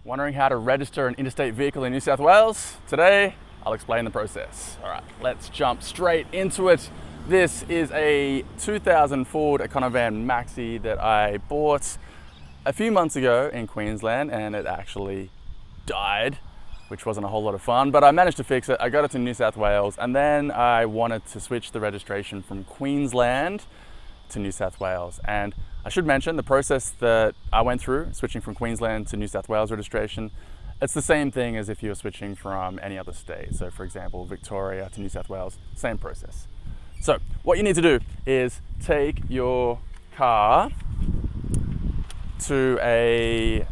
Wondering how to register an interstate vehicle in New South Wales? Today, I'll explain the process. All right, let's jump straight into it. This is a 2000 Ford Econovan Maxi that I bought a few months ago in Queensland, and it actually died, which wasn't a whole lot of fun, but I managed to fix it. I got it to New South Wales, and then I wanted to switch the registration from Queensland to New South Wales. And I should mention the process that I went through, switching from Queensland to New South Wales registration, it's the same thing as if you were switching from any other state. So for example, Victoria to New South Wales, same process. So what you need to do is take your car to a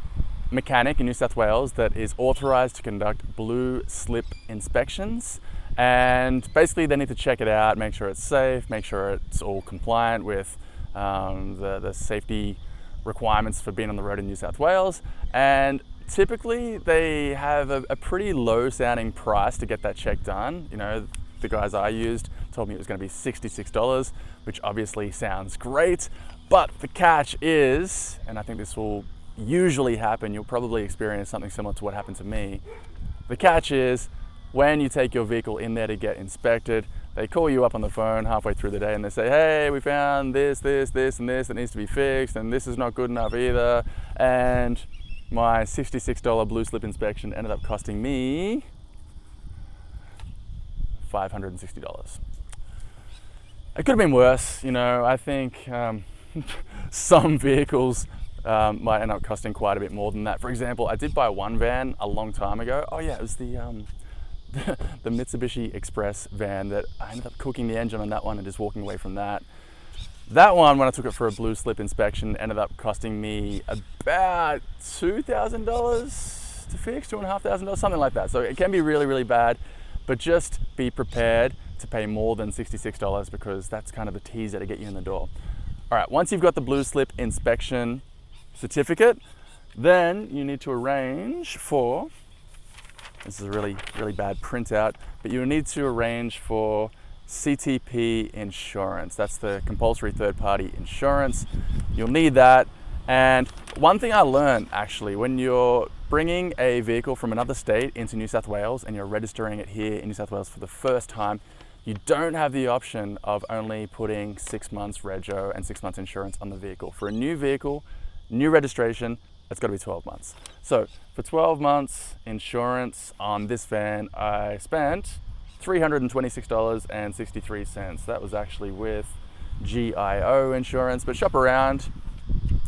mechanic in New South Wales that is authorized to conduct blue slip inspections. And basically they need to check it out, make sure it's safe, make sure it's all compliant with the safety requirements for being on the road in New South Wales. And typically they have a pretty low sounding price to get that check done. You know, the guys I used told me it was going to be $66, which obviously sounds great. But the catch is, and I think this will usually happen, you'll probably experience something similar to what happened to me. The catch is, when you take your vehicle in there to get inspected, they call you up on the phone halfway through the day and they say, hey, we found this, and this that needs to be fixed, and this is not good enough either. And my $66 blue slip inspection ended up costing me $560. It could have been worse, you know. I think some vehicles might end up costing quite a bit more than that. For example, I did buy one van a long time ago. Oh yeah, it was the Mitsubishi Express van that I ended up cooking the engine on that one and just walking away from that. That one, when I took it for a blue slip inspection, ended up costing me about $2,000 to fix, $2,500, something like that. So it can be really, really bad, but just be prepared to pay more than $66 because that's kind of the teaser to get you in the door. All right, once you've got the blue slip inspection certificate, then you need to arrange for, this is a really, really bad printout, but you need to arrange for CTP Insurance. That's the compulsory third-party insurance. You'll need that. And one thing I learned actually, when you're bringing a vehicle from another state into New South Wales and you're registering it here in New South Wales for the first time, you don't have the option of only putting 6 months rego and 6 months insurance on the vehicle. For a new vehicle, new registration, it's got to be 12 months. So for 12 months insurance on this van, I spent $326.63. That was actually with GIO insurance, but shop around,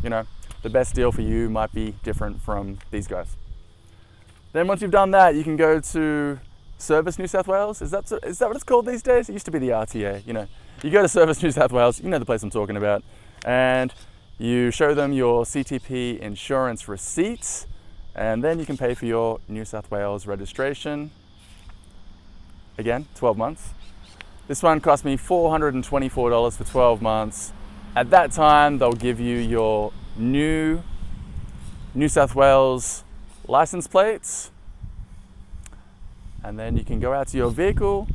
you know, the best deal for you might be different from these guys. Then once you've done that, you can go to Service New South Wales. Is that what it's called these days? It used to be the RTA, you know. You go to Service New South Wales, you know the place I'm talking about, and you show them your CTP insurance receipts, and then you can pay for your New South Wales registration. Again, 12 months. This one cost me $424 for 12 months. At that time, they'll give you your new New South Wales license plates, and then you can go out to your vehicle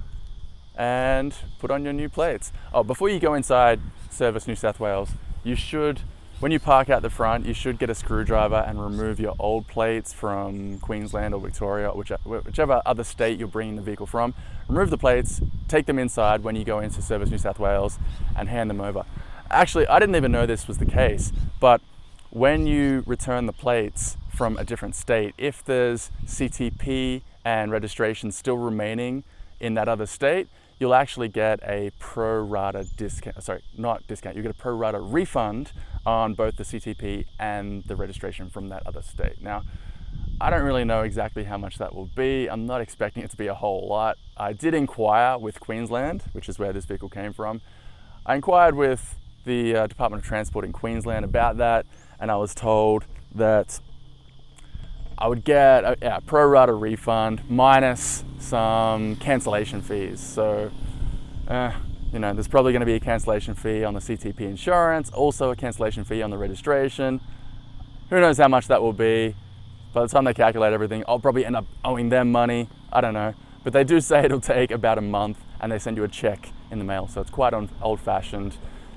and put on your new plates. Oh, before you go inside Service New South Wales, you should, when you park out the front, you should get a screwdriver and remove your old plates from Queensland or Victoria, or whichever other state you're bringing the vehicle from. Remove the plates, take them inside when you go into Service New South Wales and hand them over. Actually, I didn't even know this was the case, but when you return the plates from a different state, if there's CTP and registration still remaining in that other state, you'll actually get a pro-rata discount, sorry, not discount, you get a pro-rata refund on both the CTP and the registration from that other state. Now, I don't really know exactly how much that will be. I'm not expecting it to be a whole lot. I did inquire with Queensland, which is where this vehicle came from. I inquired with the Department of Transport in Queensland about that, and I was told that I would get a pro-rata refund minus some cancellation fees. So, you know, there's probably going to be a cancellation fee on the CTP insurance, also a cancellation fee on the registration. Who knows how much that will be? By the time they calculate everything, I'll probably end up owing them money. I don't know. But they do say it'll take about a month, and they send you a check in the mail. So it's quite old-fashioned.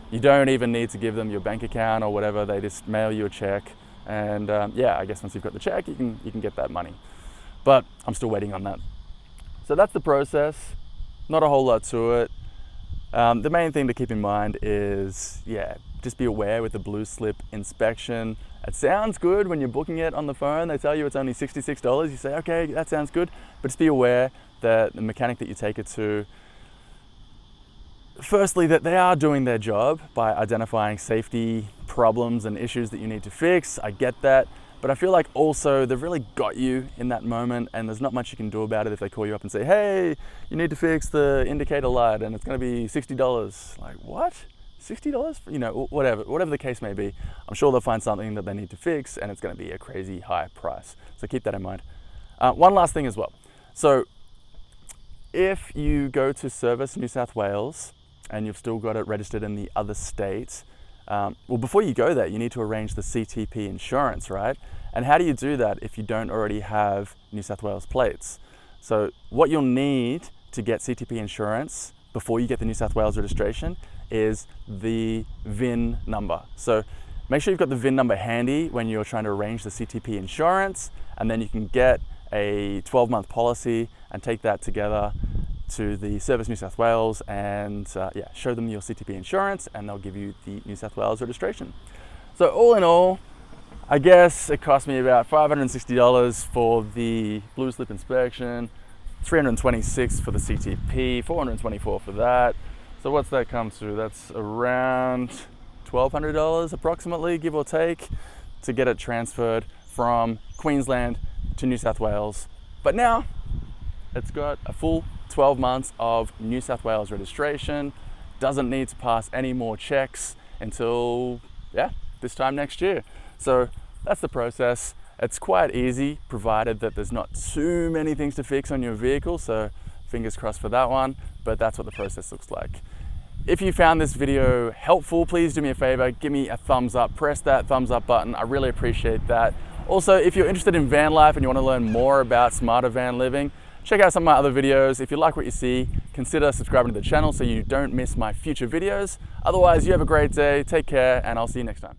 You don't even need to give them your bank account or whatever. They just mail you a check, And yeah, I guess once you've got the check, you can get that money. But I'm still waiting on that. So that's the process. Not a whole lot to it. The main thing to keep in mind is, yeah, just be aware with the blue slip inspection. It sounds good when you're booking it on the phone. They tell you it's only $66. You say, okay, that sounds good. But just be aware that the mechanic that you take it to, firstly, that they are doing their job by identifying safety problems and issues that you need to fix. I get that. But I feel like also they've really got you in that moment, and there's not much you can do about it if they call you up and say, hey, you need to fix the indicator light and it's going to be $60. Like, what? $60? You know, whatever the case may be. I'm sure they'll find something that they need to fix and it's going to be a crazy high price. So keep that in mind. One last thing as well. So if you go to Service New South Wales and you've still got it registered in the other states, well, before you go there, you need to arrange the CTP insurance, right? And how do you do that if you don't already have New South Wales plates? So what you'll need to get CTP insurance before you get the New South Wales registration is the VIN number. So make sure you've got the VIN number handy when you're trying to arrange the CTP insurance, and then you can get a 12-month policy and take that together to the Service New South Wales and yeah, show them your CTP insurance and they'll give you the New South Wales registration. So all in all, I guess it cost me about $560 for the blue slip inspection, $326 for the CTP, $424 for that. So what's that come to? That's around $1,200 approximately, give or take, to get it transferred from Queensland to New South Wales. But now it's got a full 12 months of New South Wales registration, doesn't need to pass any more checks until, yeah, this time next year. So that's the process. It's quite easy, provided that there's not too many things to fix on your vehicle, so fingers crossed for that one, but that's what the process looks like. If you found this video helpful, please do me a favor, give me a thumbs up, press that thumbs up button, I really appreciate that. Also, if you're interested in van life and you want to learn more about smarter van living, check out some of my other videos. If you like what you see, consider subscribing to the channel so you don't miss my future videos. Otherwise, you have a great day, take care, and I'll see you next time.